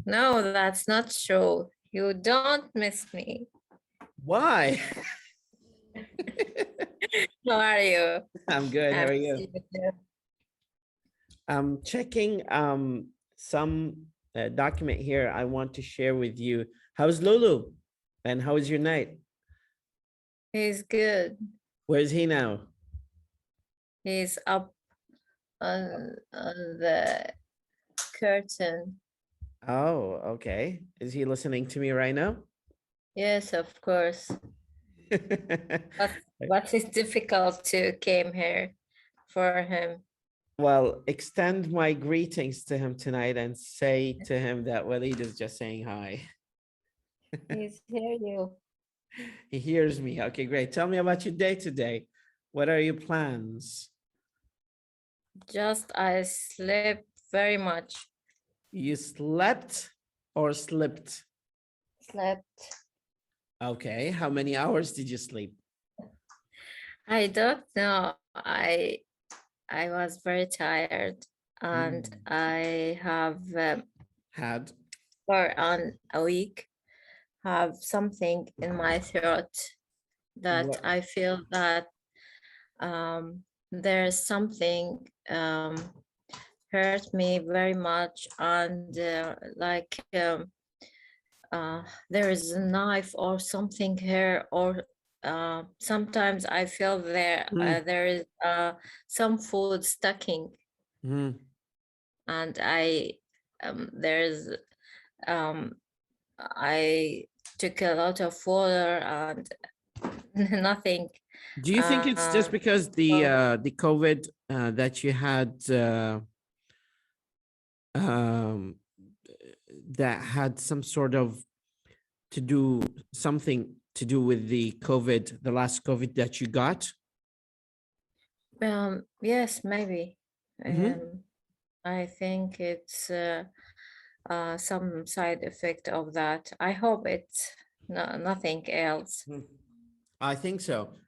No, that's not true. You don't miss me. Why? How are you? I'm good. How are Happy to you? see you too. I'm checking some document here I want to share with you. How's Lulu? And how was your night? He's good. Where's he now? He's up on the curtain. Oh, okay. Is he listening to me right now? Yes, of course. But it's difficult to came here for him. Well, extend my greetings to him tonight and say to him that Waleed is just saying hi. He's hear you. He hears me. Okay, great. Tell me about your day today. What are your plans? Just I slept very much. You slept or slipped? Slept. Okay, how many hours did you sleep? I don't know. I was very tired and I have Had? for on a week have something in my throat that What? I feel that there's something hurt me very much and there is a knife or something here or sometimes I feel there is some food stucking and there's I took a lot of water and nothing. Do you think it's just because the COVID that you had that had some sort of something to do with the COVID, the last COVID that you got? Yes, maybe. I think it's some side effect of that. I hope it's nothing else. I think so.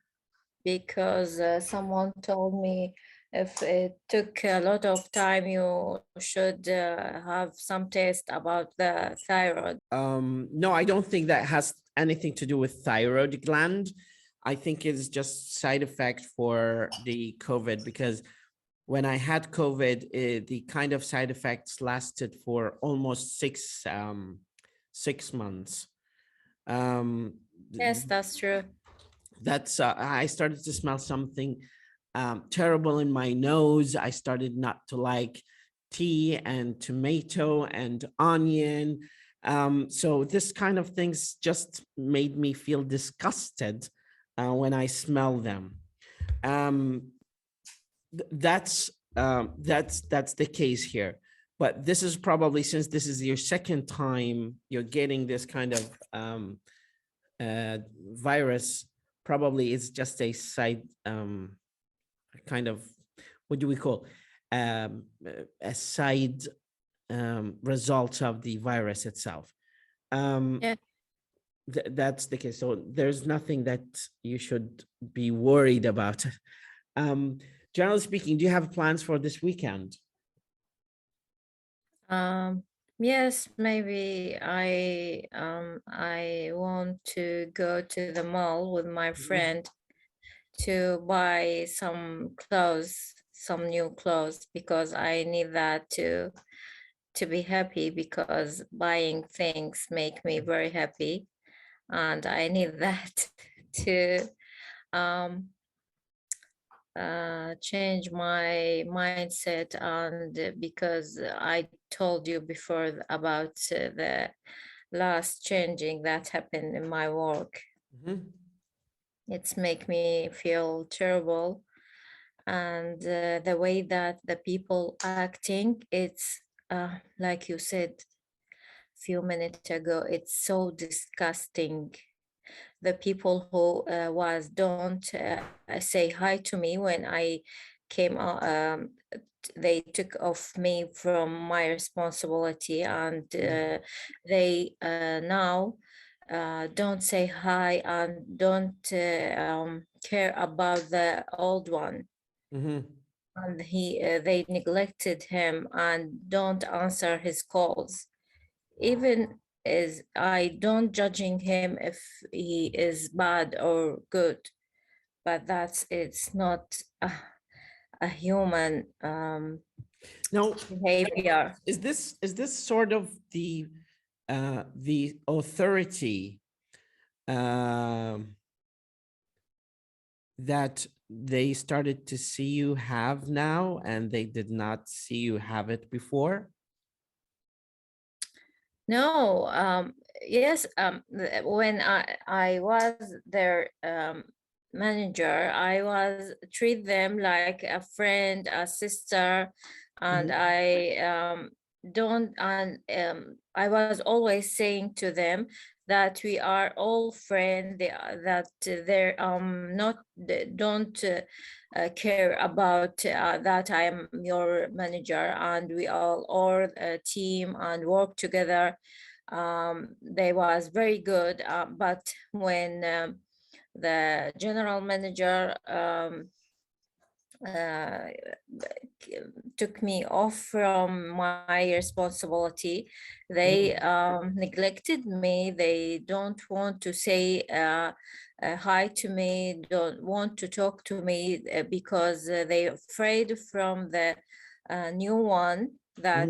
Because someone told me if it took a lot of time, you should have some test about the thyroid. No, I don't think that has anything to do with thyroid gland. I think it's just side effect for the COVID because when I had COVID, the kind of side effects lasted for almost 6 months. Yes, that's true. That's I started to smell something terrible in my nose. I started not to like tea and tomato and onion. So this kind of things just made me feel disgusted when I smell them. That's the case here. But this is probably, since this is your second time you're getting this kind of virus, probably it's just a side kind of, what do we call, a side result of the virus itself. Yeah. That's the case. So there's nothing that you should be worried about. Generally speaking, do you have plans for this weekend? Yes, maybe I want to go to the mall with my friend to buy some clothes, some new clothes, because I need that to be happy, because buying things make me very happy and I need that to change my mindset. And because I told you before about the last changing that happened in my work, it's make me feel terrible. And the way that the people acting, it's like you said a few minutes ago, it's so disgusting. The people who don't say hi to me when I came out, they took off me from my responsibility, and they now don't say hi and don't care about the old one. And they neglected him and don't answer his calls. even is I don't judging him if he is bad or good, but it's not a human Now, behavior. is this sort of the authority that they started to see you have now, and they did not see you have it before? No, yes, when I was their manager, I was treat them like a friend, a sister, and I don't, and I was always saying to them that we are all friends, that they're not, they don't care about that I am your manager and we all are a team and work together. They was very good, but when the general manager uh, took me off from my responsibility, they neglected me. They don't want to say hi to me, don't want to talk to me because they're afraid from the new one that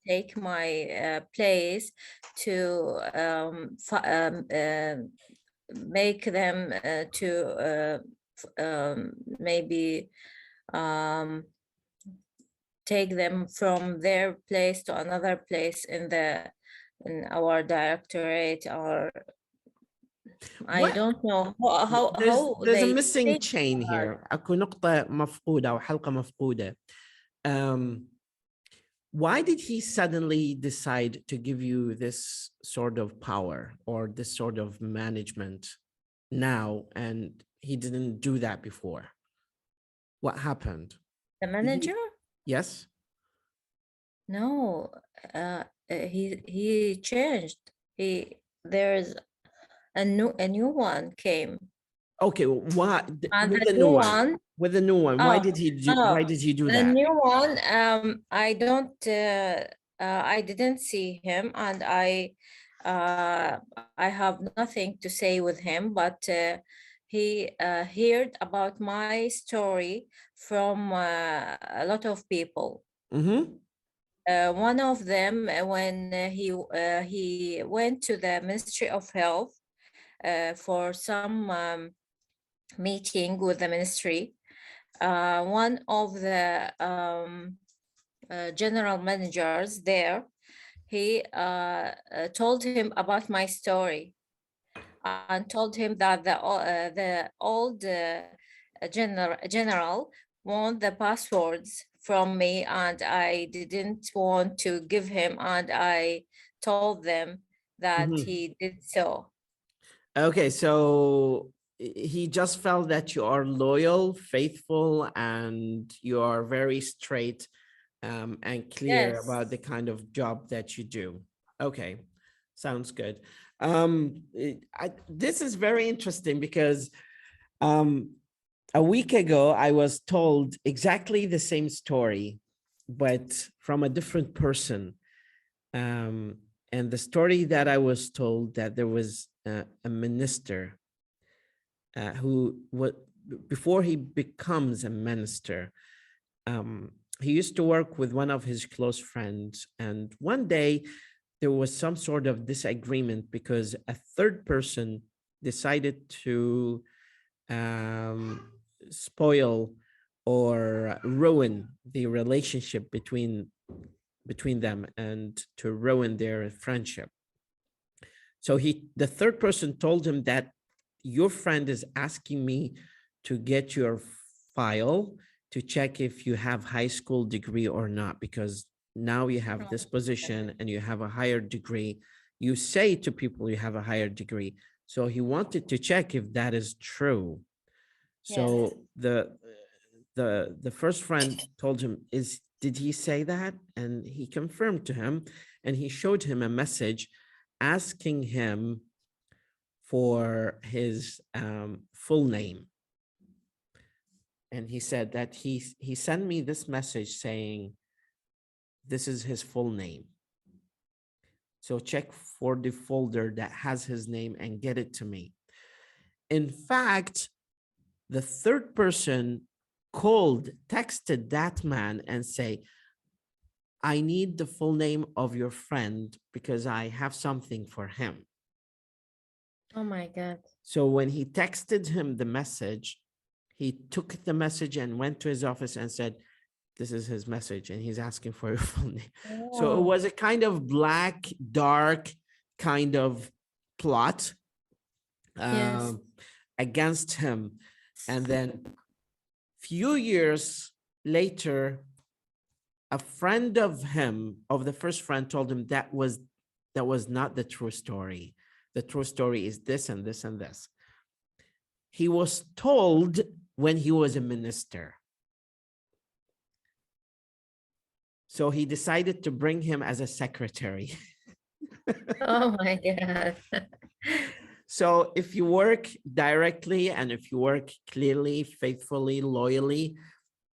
take my place to make them to maybe take them from their place to another place in our directorate, or I What? don't know There's how a they missing think chain about. here. أكو نقطة مفقودة أو حلقة مفقودة. Why did he suddenly decide to give you this sort of power or this sort of management now, and he didn't do that before? What happened? The manager? Yes. No, he changed. There's a new one came. Okay, why And with the the new new one? one, With the new one, why oh, did he do? oh, Why did he do the that? new one, I don't, I didn't see him, and I have nothing to say with him, but he heard about my story from a lot of people. One of them, when he went to the Ministry of Health for some meeting with the ministry, one of the general managers there, he told him about my story and told him that the old general want the passwords from me, and I didn't want to give him, and I told them that he did so. Okay, so he just felt that you are loyal, faithful, and you are very straight and clear Yes. about the kind of job that you do. Okay, sounds good. This is very interesting because a week ago, I was told exactly the same story, but from a different person. And the story that I was told, that there was a minister who, before he becomes a minister, he used to work with one of his close friends. And one day there was some sort of disagreement because a third person decided to spoil or ruin the relationship between them and to ruin their friendship. So the third person told him that your friend is asking me to get your file to check if you have high school degree or not, because now you have this position and you have a higher degree. You say to people you have a higher degree. So he wanted to check if that is true. So the first friend told him, did he say that? And he confirmed to him, and he showed him a message asking him for his full name. And he said that he sent me this message saying, this is his full name. So check for the folder that has his name and get it to me. In fact, the third person texted that man and say, I need the full name of your friend because I have something for him. Oh my God. So when he texted him the message, he took the message and went to his office and said, this is his message and he's asking for your full name. So it was a kind of black, dark kind of plot Yes. against him. And then few years later, a friend of him, of the first friend, told him that was not the true story. The true story is this and this and this. He was told when he was a minister. So he decided to bring him as a secretary. Oh my God. So if you work directly and if you work clearly, faithfully, loyally,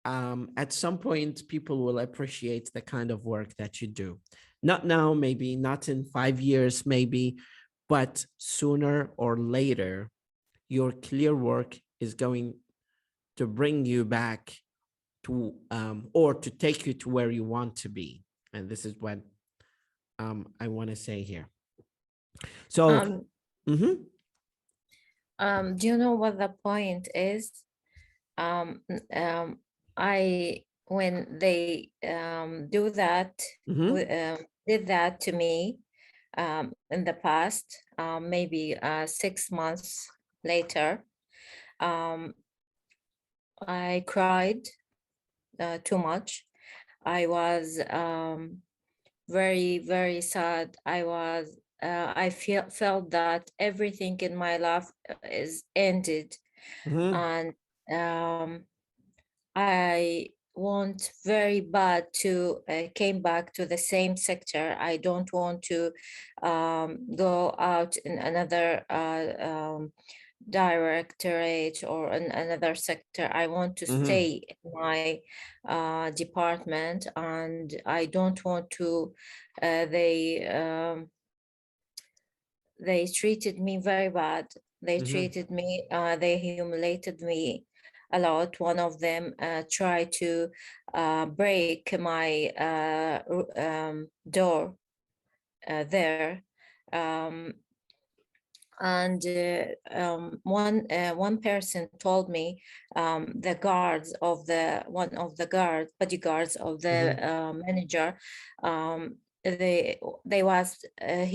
at some point, people will appreciate the kind of work that you do. Not now, maybe not in 5 years, maybe, but sooner or later, your clear work is going to bring you back to, or to take you to where you want to be. And this is what I want to say here. So, do you know what the point is? When they do that, did that to me in the past, maybe 6 months later, I cried too much. I was very, very sad. I felt that everything in my life is ended. And I want very bad to came back to the same sector. I don't want to go out in another directorate or in another sector. I want to stay in my department, and I don't want to they treated me very bad. They treated me, they humiliated me a lot. One of them tried to break my door there. And one person told me the guards of one of the bodyguards of the manager, he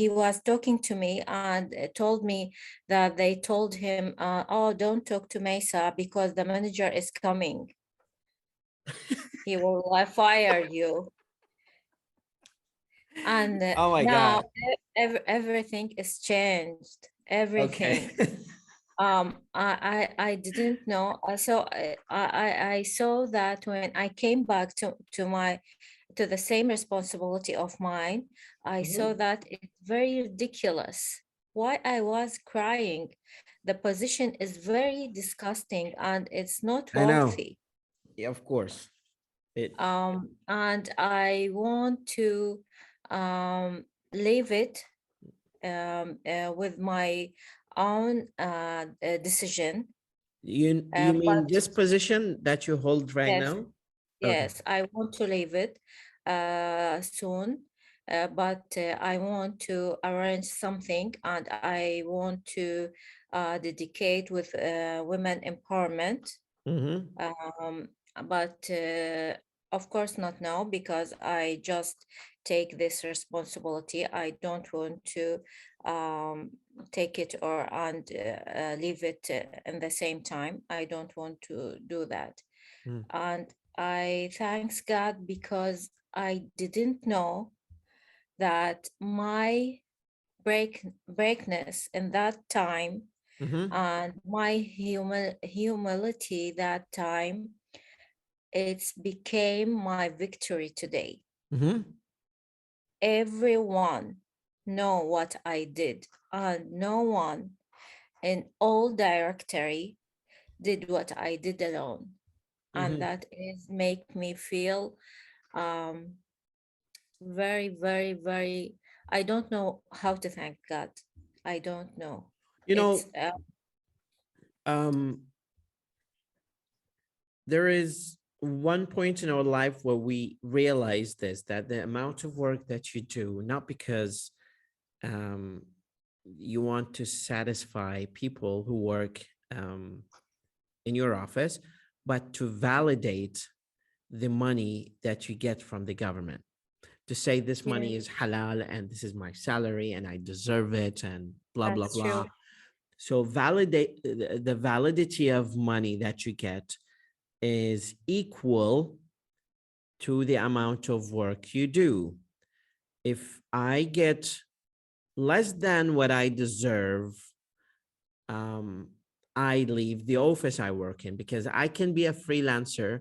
was talking to me and told me that they told him, oh, don't talk to Mesa because the manager is coming. He will fire you. And oh my now God. everything is changed. Everything. Okay. I didn't know. So I saw that when I came back to the same responsibility of mine, I saw that it's very ridiculous. Why I was crying. The position is very disgusting and it's not I know. worthy. Yeah, of course. And I want to leave it with my own decision. You mean But this position that you hold right yes, now? yes, I want to leave it soon, but I want to arrange something, and I want to dedicate with women empowerment. But of course not now, because I just take this responsibility. I don't want to take it and leave it in the same time. I don't want to do that. And I thanks God because I didn't know that my breakness in that time and my humility that time, it's became my victory today. Everyone know what I did, and no one in all directory did what I did alone. And that is make me feel very, very, very I don't know how to thank God. I don't know. You It's know, there is one point in our life where we realize this, that the amount of work that you do, not because um, you want to satisfy people who work in your office, but to validate the money that you get from the government, to say this yeah, money is halal and this is my salary and I deserve it and blah, blah, that's blah. true. So validate the validity of money that you get is equal to the amount of work you do. If I get less than what I deserve, um, I leave the office I work in, because I can be a freelancer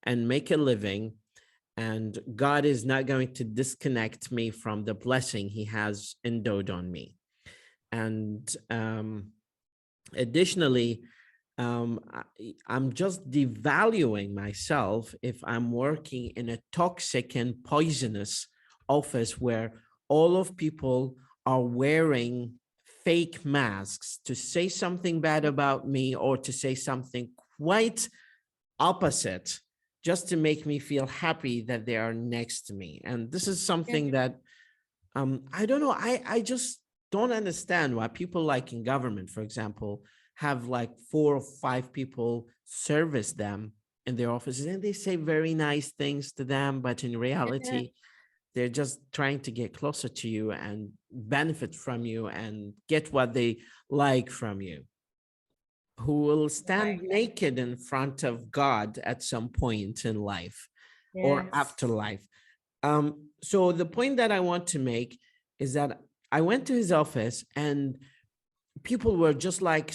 and make a living, and God is not going to disconnect me from the blessing He has endowed on me. And additionally, I'm just devaluing myself if I'm working in a toxic and poisonous office where all of people are wearing fake masks to say something bad about me or to say something quite opposite, just to make me feel happy that they are next to me. And this is Yeah, something that I don't know. I just don't understand why people like in government, for example, have like 4 or 5 people service them in their offices and they say very nice things to them, but in yeah, reality, they're just trying to get closer to you and benefit from you and get what they like from you. Who will stand right. naked in front of God at some point in life or Yes. afterlife. So the point that I want to make is that I went to his office and people were just like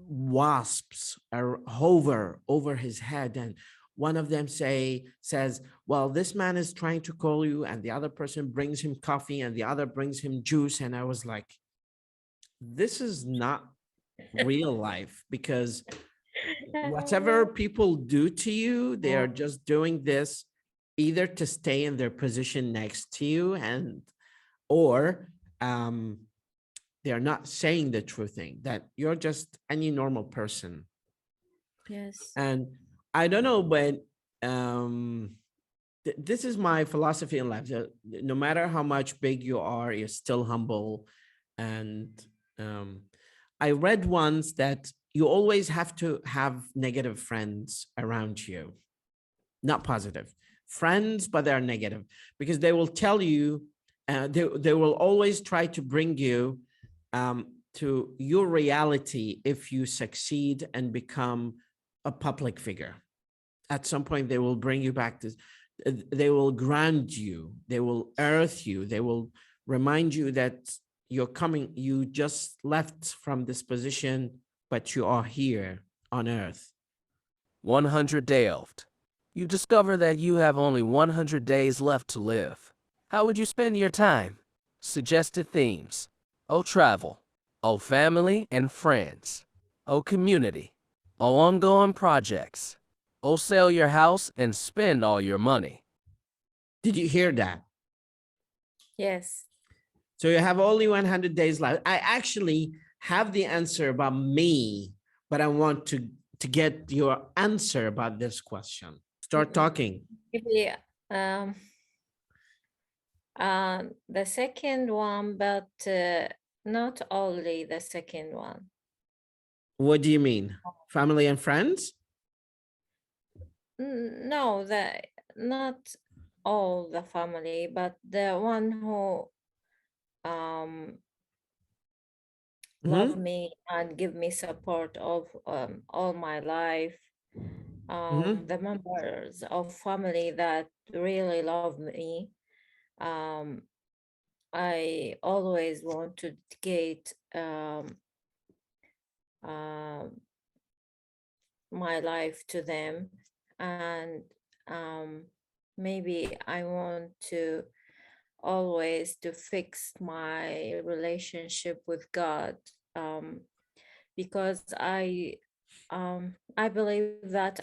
wasps or hover over his head, and one of them says, well, this man is trying to call you, and the other person brings him coffee and the other brings him juice. And I was like, this is not real life, because whatever people do to you, they are just doing this either to stay in their position next to you, and or they're not saying the true thing, that you're just any normal person. Yes. And I don't know, but this is my philosophy in life. No matter how much big you are, you're still humble. And um, I read once that you always have to have negative friends around you, not positive friends, but they're negative, because they will tell you, they will always try to bring you to your reality if you succeed and become a public figure. At some point, they will bring you back to, they will ground you, they will earth you, they will remind you that you're coming, you just left from this position, but you are here on earth. 100 Delved. You discover that you have only 100 days left to live. How would you spend your time? Suggested themes. O travel. O family and friends. O community. O ongoing projects. O sell your house and spend all your money. Did you hear that? Yes. So you have only 100 days left. I actually have the answer about me, but I want to get your answer about this question. Start talking. Maybe um, the second one, but not only the second one. What do you mean? Family and friends? No, not all the family, but the one who love Mm-hmm. me and give me support of all my life. Mm-hmm. The members of family that really love me. Um, I always want to dedicate my life to them, and maybe I want to always to fix my relationship with God, because I believe that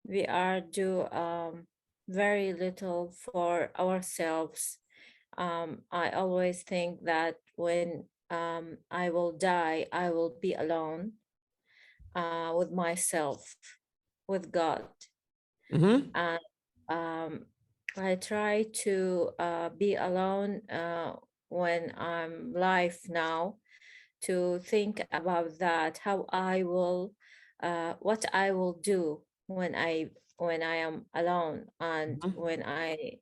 we are do very little for ourselves, I always think that when I will die, I will be alone with myself, with God. Mhm. And I try to be alone when I'm live now, to think about that, how I will, what I will do when I am alone, and Mhm. when I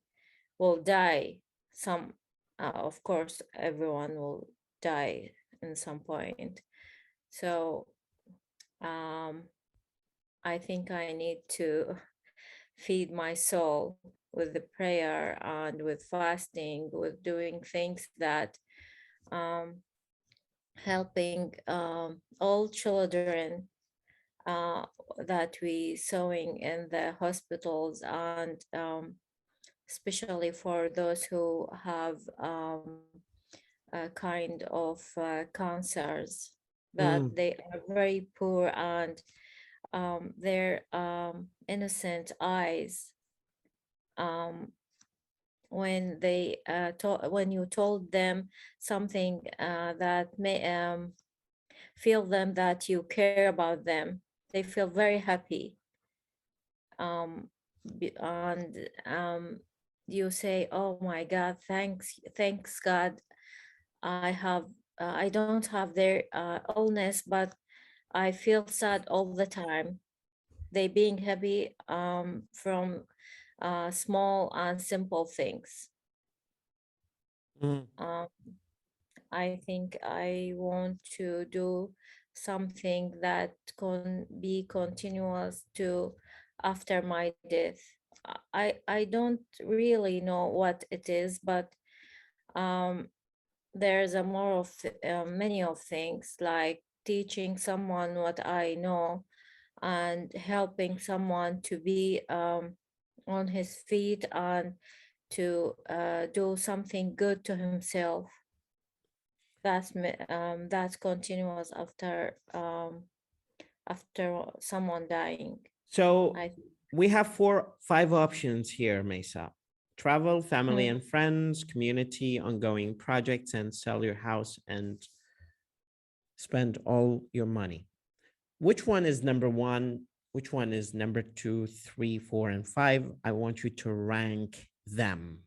will die. Some, of course, everyone will die in some point. So I think I need to feed my soul with the prayer and with fasting, with doing things that helping all children that we sewing in the hospitals, and especially for those who have a kind of cancers, that Mm. they are very poor, and their innocent eyes, when they when you told them something that may feel them that you care about them, they feel very happy. And you say, oh my God, thanks God, I don't have their illness, but I feel sad all the time. They being happy from small and simple things. Mm. um, I think I want to do something that can be continuous to after my death. I don't really know what it is, but um, there's a more of many of things, like teaching someone what I know, and helping someone to be on his feet, and to do something good to himself. That's continuous after someone dying. So I we have 5 options here, Mesa. Travel, family Mm, and friends, community, ongoing projects, and sell your house and spend all your money. Which one is number one? Which one is number 2, 3, 4, and 5? I want you to rank them.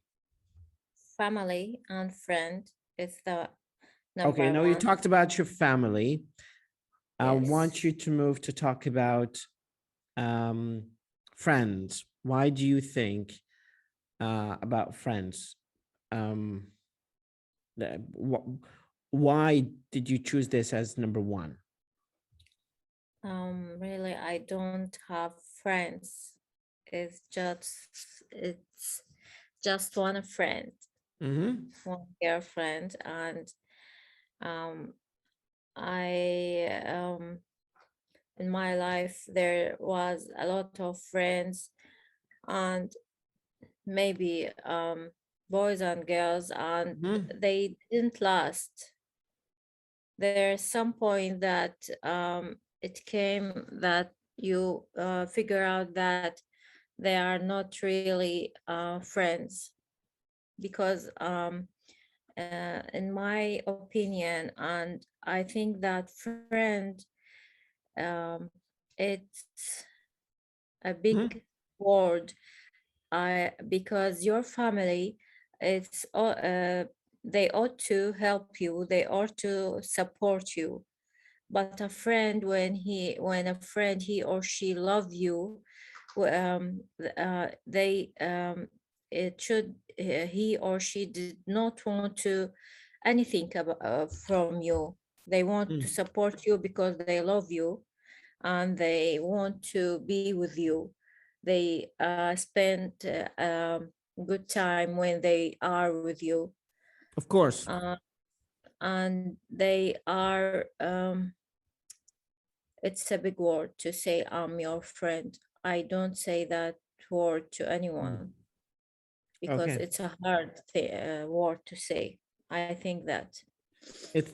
family and friend is the Okay, number now you one. talked about your family. I Yes. want you to move to talk about um, friends. Why do you think about friends? Um, why did you choose this as number one? Really, I don't have friends. It's just one friend, Mm-hmm. one girlfriend, and um, I in my life there was a lot of friends, and maybe boys and girls, and Mm-hmm. they didn't last. There's some point that it came that you figure out that they are not really friends, because in my opinion, and I think that friend, um, it's a big word. Because your family, it's they ought to help you, they ought to support you. But a friend, when a friend, he or she love you, they it should he or she did not want to anything from you. They want to support you because they love you, and they want to be with you. They spend good time when they are with you. Of course. uh, and they are it's a big word to say I'm your friend. I don't say that word to anyone, Mm. because Okay. it's a hard word to say. I think that. It's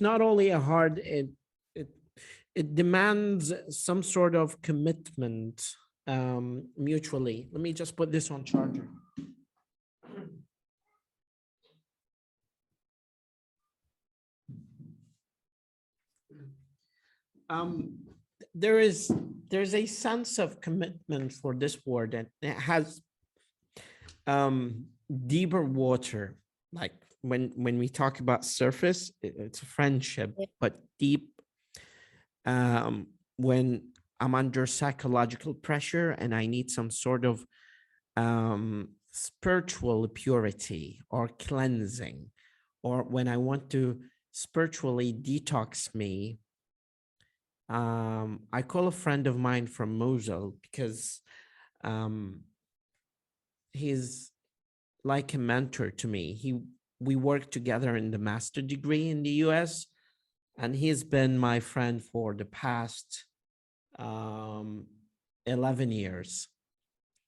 not only a hard, it it demands some sort of commitment mutually. Let me just put this on charger. There's a sense of commitment for this word, and it has deeper water. Like when we talk about surface, it's a friendship, Yeah. but deep. When I'm under psychological pressure and I need some sort of spiritual purity or cleansing, or when I want to spiritually detox me, I call a friend of mine from Mosul because he's like a mentor to me. We worked together in the master degree in the US, and he's been my friend for the past 11 years.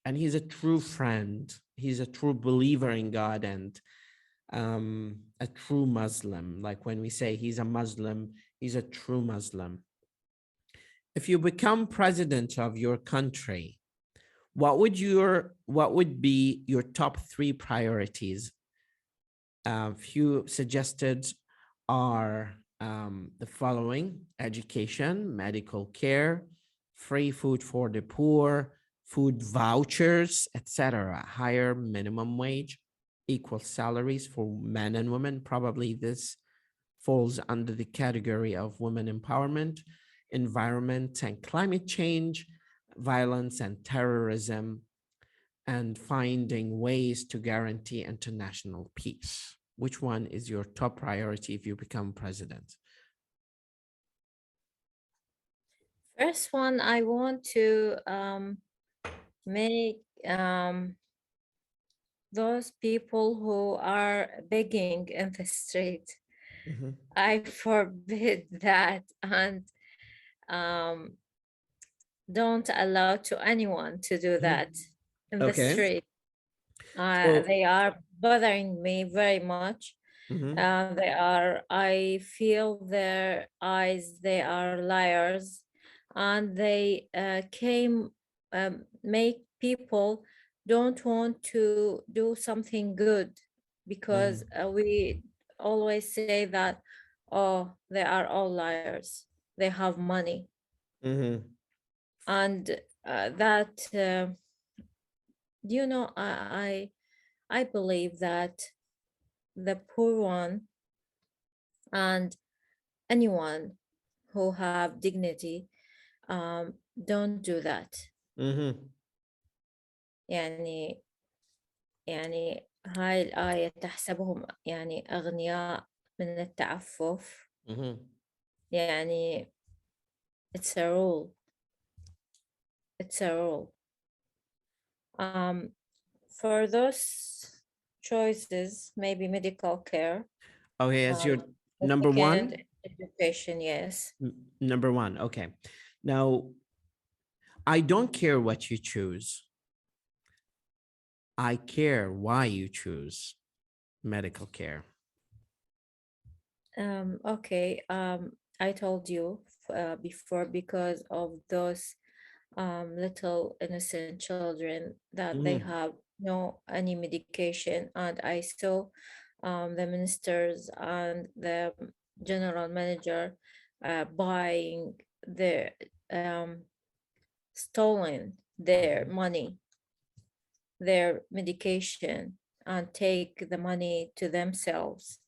And he's a true friend. He's a true believer in God and a true Muslim. Like when we say he's a Muslim, he's a true Muslim. If you become president of your country, what would be your top 3 priorities? Few suggested are the following: education, medical care, free food for the poor, food vouchers, etc., higher minimum wage, equal salaries for men and women. Probably this falls under the category of women empowerment, environment and climate change, violence and terrorism, and finding ways to guarantee international peace. Which one is your top priority if you become president? First one, I want to make those people who are begging in the street, I forbid that, and don't allow to anyone to do that in the Okay. street. So- They are bothering me very much. I feel their eyes, they are liars, and they make people don't want to do something good because we always say that, oh, they are all liars, they have money. And that, you know, I believe that the poor one and anyone who have dignity don't do that. يعني هاي الآية تحسبهم يعني أغنياء من التعفف. يعني it's a rule. It's a rule. For those choices, maybe medical care. Okay, as your number one? Education, yes. Number one, okay. Now, I don't care what you choose. I care why you choose medical care. Okay, I told you before, because of those little innocent children that they have no any medication, and I saw the ministers and the general manager buying their stolen their money, their medication, and take the money to themselves,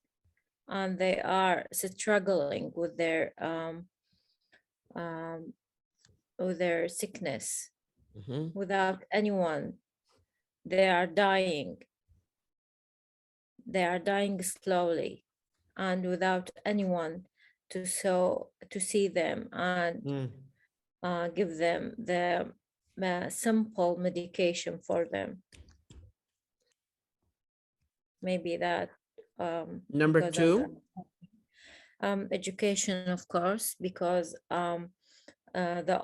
and they are struggling with their sickness without anyone. They are dying slowly and without anyone to see them and give them the simple medication for them. Maybe that Number because two? Education, of course, because the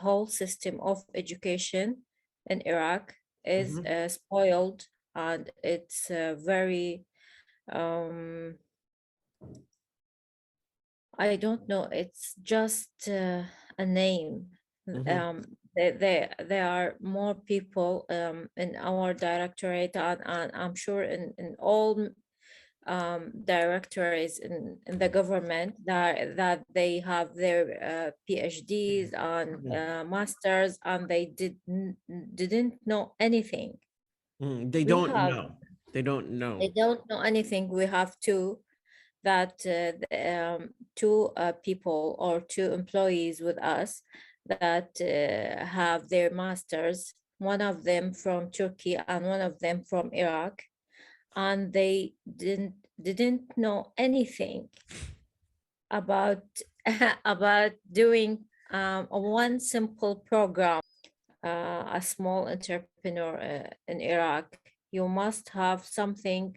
whole system of education in Iraq is spoiled, and it's very I don't know, it's just a name. There are more people in our directorate, and I'm sure in all directories in the government that they have their PhDs and masters, and they didn't know anything. They We don't have- know. They don't know. They don't know anything. We have two people or two employees with us that have their masters, one of them from Turkey and one of them from Iraq, and they didn't know anything about about doing one simple program. A small entrepreneur in Iraq, you must have something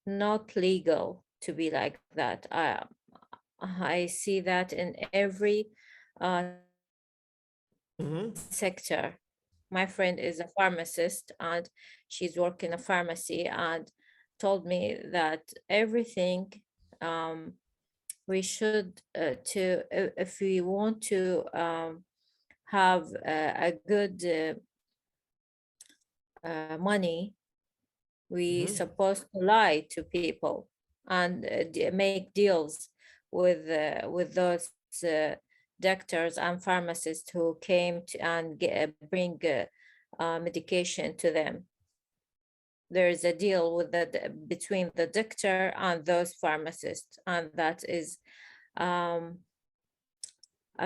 not legal to be like that. I see that in every sector. My friend is a pharmacist and she's working a pharmacy and told me that everything we should if we want to have a good money, we supposed to lie to people and make deals with those doctors and pharmacists who came to and bring medication to them. There is a deal with between the doctor and those pharmacists, and that is a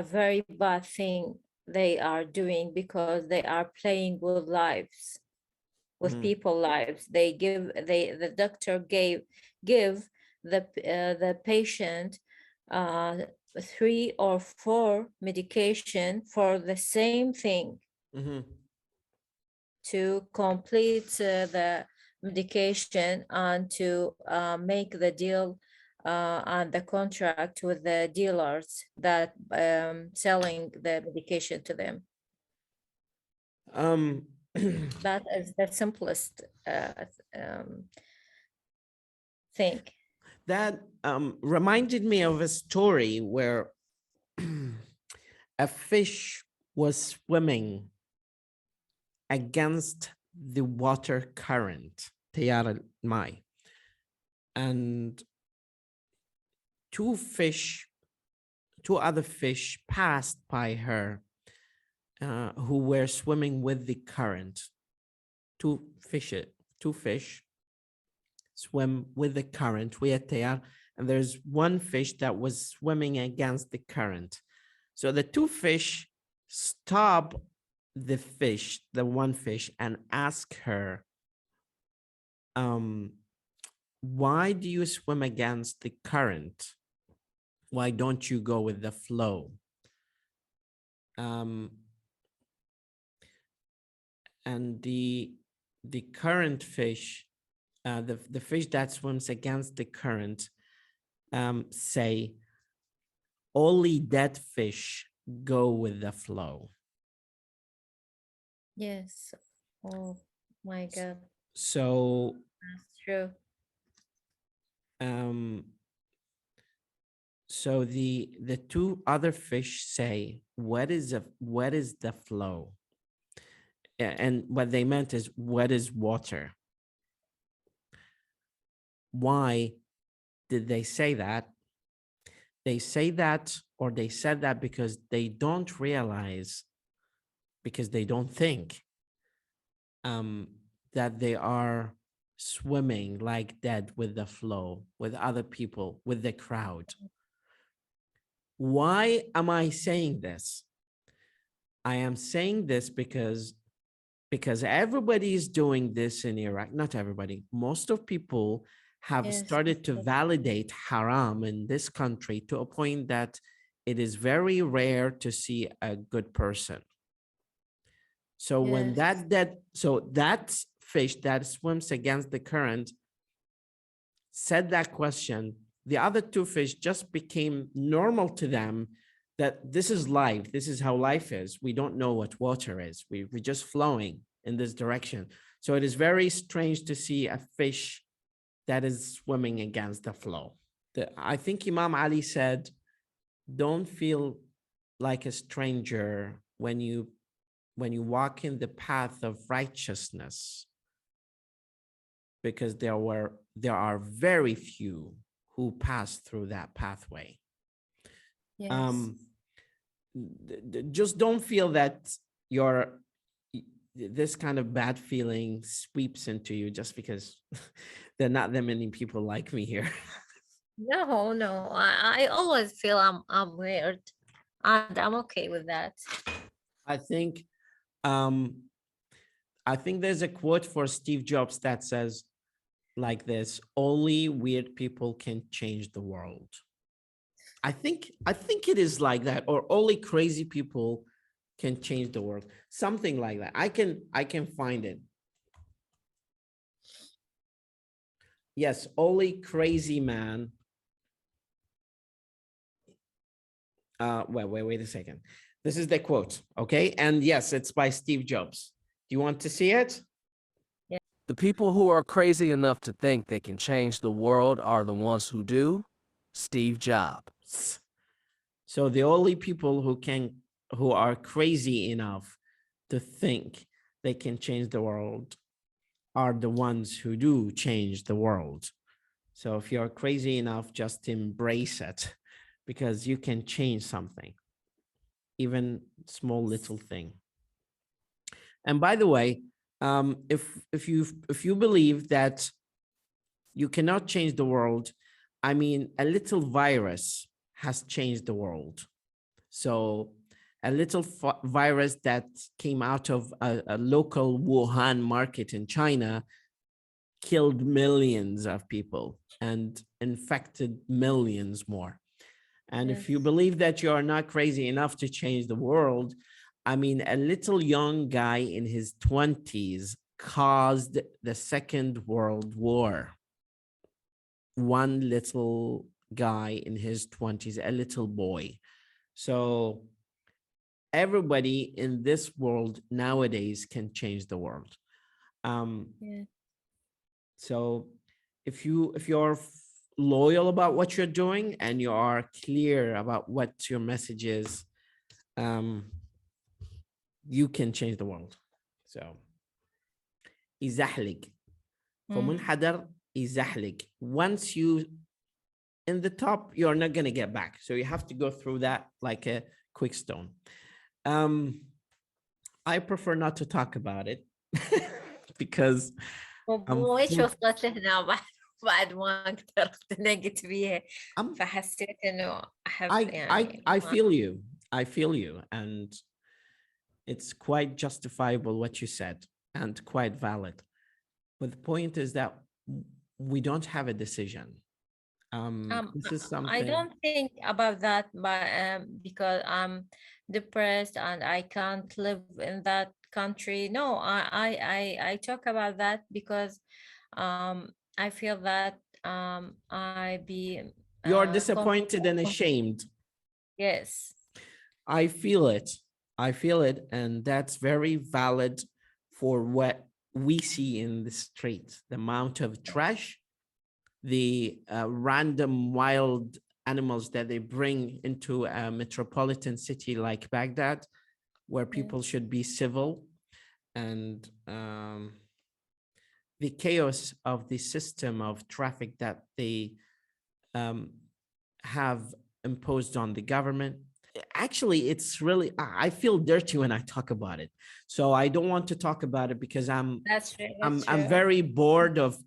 very bad thing they are doing, because they are playing with lives, with people's lives. The doctor give the patient 3 or 4 medication for the same thing to complete the medication and to make the deal and the contract with the dealers that selling the medication to them. That is the simplest thing. That reminded me of a story where a fish was swimming against the water current, تيار الماء, and two other fish passed by her who were swimming with the current. Two fish swim with the current, and there's one fish that was swimming against the current. So the two fish stop the one fish, and ask her, why do you swim against the current? Why don't you go with the flow? And the current fish, the fish that swims against the current, say, only dead fish go with the flow. Yes. Oh my God. So That's true. So the two other fish say, what is the flow? And what they meant is, what is water? Why did they say that? They say that, or they said that because they don't realize, because they don't think that they are swimming like dead with the flow, with other people, with the crowd. Why am I saying this? I am saying this because everybody is doing this in Iraq. Not everybody. Most of people have started to validate haram in this country to a point that it is very rare to see a good person. So when that fish that swims against the current said that question, the other two fish just became normal to them, that this is life. This is how life is. We don't know what water is. We're just flowing in this direction. So it is very strange to see a fish that is swimming against the flow. I think Imam Ali said, don't feel like a stranger when you walk in the path of righteousness, because there were there are very few who pass through that pathway. Yes. Just don't feel that this kind of bad feeling sweeps into you just because there are not that many people like me here. No, no. I always feel I'm weird, and I'm okay with that. I think there's a quote for Steve Jobs that says like this: only weird people can change the world. I think it is like that, or only crazy people can change the world. Something like that. I can find it. Yes, only crazy man. Wait a second. This is the quote, okay? And yes, it's by Steve Jobs. Do you want to see it? The people who are crazy enough to think they can change the world are the ones who do. Steve Jobs. So the only people who are crazy enough to think they can change the world are the ones who do change the world. So if you're crazy enough, just embrace it, because you can change something, even small little thing. And by the way, if you believe that you cannot change the world, I mean, a little virus has changed the world. So a little virus that came out of a local Wuhan market in China killed millions of people and infected millions more. And if you believe that you are not crazy enough to change the world, I mean, a little young guy in his 20s caused the Second World War. One little guy in his 20s, a little boy. So everybody in this world nowadays can change the world. So if you're loyal about what you're doing and you are clear about what your message is, you can change the world. So يزحلق فمنحدر يزحلق. Once you in the top, you're not going to get back. So you have to go through that like a quick stone. I prefer not to talk about it because وإيش وصلت لهنا بعد ما قدرت نقت بيها فحسيت إنه أحب يعني I feel you and it's quite justifiable what you said and quite valid. But the point is that we don't have a decision. This is something I don't think about that, but because I'm depressed and I can't live in that country. No, I talk about that because I feel that you're disappointed and ashamed. Yes, I feel it, and that's very valid for what we see in the streets. The amount of trash, the random wild animals that they bring into a metropolitan city like Baghdad, where people should be civil, and the chaos of the system of traffic that they have imposed on the government. Actually, it's really, I feel dirty when I talk about it. So I don't want to talk about it because I'm very bored of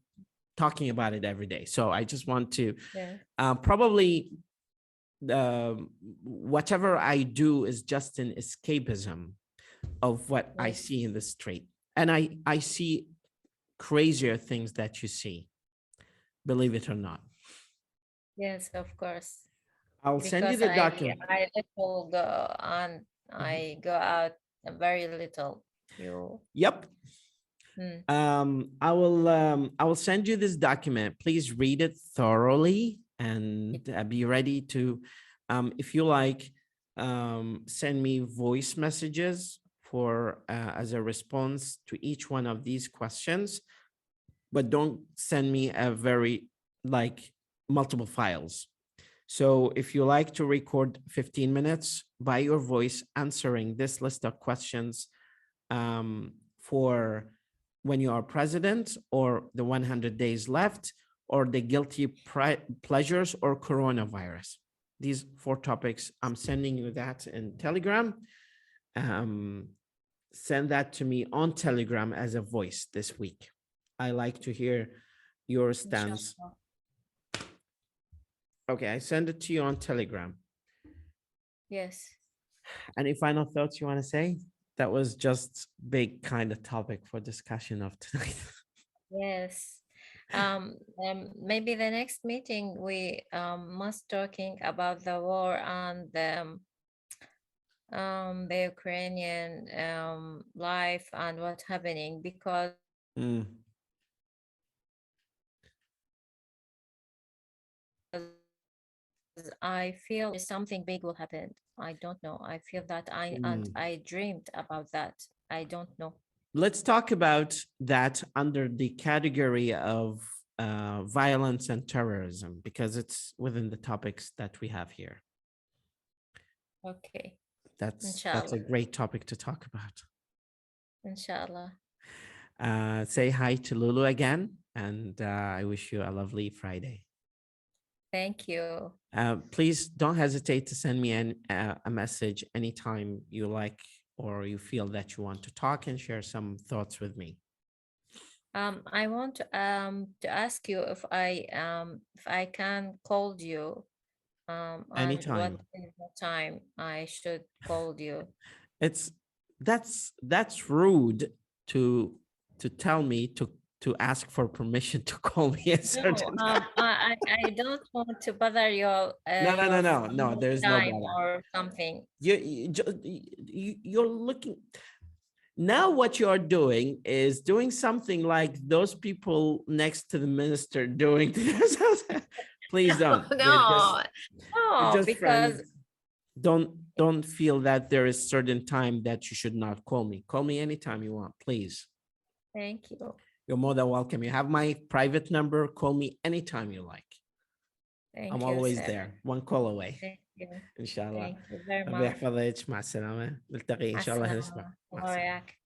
talking about it every day. So I just want to probably whatever I do is just an escapism of what I see in the street. And I see crazier things that you see, believe it or not. Yes, of course. I'll send you the document. I little go and I go out very little. Yep. I will send you this document. Please read it thoroughly and be ready to, if you like, send me voice messages for as a response to each one of these questions, but don't send me a very like multiple files. So if you like to record 15 minutes by your voice answering this list of questions for when you are president or the 100 days left, or the guilty pleasures, or coronavirus. These 4 topics, I'm sending you that in Telegram. Send that to me on Telegram as a voice this week. I like to hear your stance. Inshallah. Okay, I send it to you on Telegram. Yes. Any final thoughts you want to say? That was just big kind of topic for discussion of tonight. Yes. Maybe the next meeting we must talking about the war and the Ukrainian life and what's happening, because Mm. I feel something big will happen. I don't know. I feel that I dreamed about that. I don't know. Let's talk about that under the category of violence and terrorism, because it's within the topics that we have here. Okay. That's a Inshallah. great topic to talk about. Inshallah. Say hi to Lulu again, and I wish you a lovely Friday. Thank you. Please don't hesitate to send me a message anytime you like, or you feel that you want to talk and share some thoughts with me. I want to ask you if I can call you and Anytime. what is the time I should call you. That's rude to tell me to ask for permission to call me at No, certain time. I don't want to bother your No, there's no time bother. or something. You're looking now. What you're doing is doing something like those people next to the minister doing. Please don't. No, You're just because friends. Don't feel that there is certain time that you should not call me. Call me anytime you want, please. thank you. You're more than welcome. You have my private number. Call me anytime you like. Thank I'm you, always sir. there. One call away. Thank you. إن شاء الله. Thank you very ربي much. يحفظك. مع السلامة. نلتقي إن شاء الله نسمع. مع السلامة. السلامة.